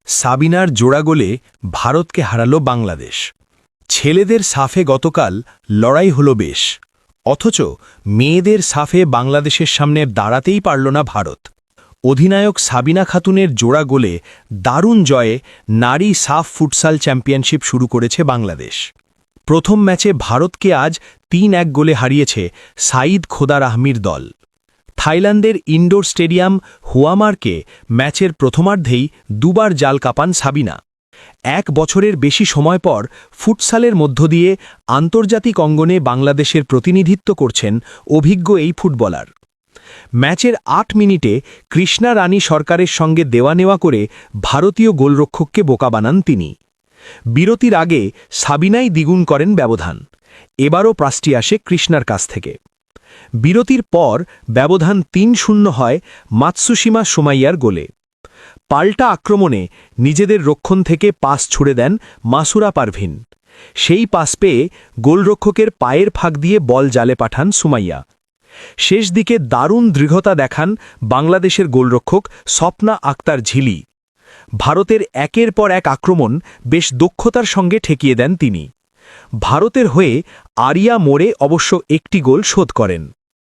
সাবিনার জোড়া গোলে ভারতকে হারাল বাংলাদেশ। ছেলেদের সাফে গতকাল লড়াই হল বেশ, অথচ মেয়েদের সাফে বাংলাদেশের সামনে দাঁড়াতেই পারল না ভারত। অধিনায়ক সাবিনা খাতুনের জোড়া গোলে দারুণ জয়ে নারী সাফ ফুটসাল চ্যাম্পিয়নশিপ শুরু করেছে বাংলাদেশ। প্রথম ম্যাচে ভারতকে আজ ৩-১ গোলে হারিয়েছে সাঈদ খোদার আহমির দল। থাইল্যান্ডের ইনডোর স্টেডিয়াম হুয়ামারকে ম্যাচের প্রথমার্ধেই দুবার জাল কাপান সাবিনা। ১ বছরের বেশি সময় পর ফুটসালের মধ্য দিয়ে আন্তর্জাতিক অঙ্গনে বাংলাদেশের প্রতিনিধিত্ব করছেন অভিজ্ঞ এই ফুটবলার। ম্যাচের ৮ মিনিটে কৃষ্ণা রানী সরকারের সঙ্গে দেওয়া নেওয়া করে ভারতীয় গোলরক্ষককে বোকা বানান তিনি। বিরতির আগে সাবিনাই দ্বিগুণ করেন ব্যবধান। এবারও পাসটি আসে কৃষ্ণার কাছ থেকে। বিরতির পর ব্যবধান ৩-০ হয় মাতসুশিমা সুমাইয়ার গোলে। পাল্টা আক্রমণে নিজেদের রক্ষণ থেকে পাস ছুড়ে দেন মাসুরা পারভিন। সেই পাস পেয়ে গোলরক্ষকের পায়ের ফাঁক দিয়ে বল জালে পাঠান সুমাইয়া। শেষ দিকে দারুণ দৃঢ়তা দেখান বাংলাদেশের গোলরক্ষক স্বপ্না আক্তার ঝিলি। ভারতের একের পর এক আক্রমণ বেশ দক্ষতার সঙ্গে ঠেকিয়ে দেন তিনি। ভারতের হয়ে আরিয়া মোড়ে অবশ্য একটি গোল শোধ করেন।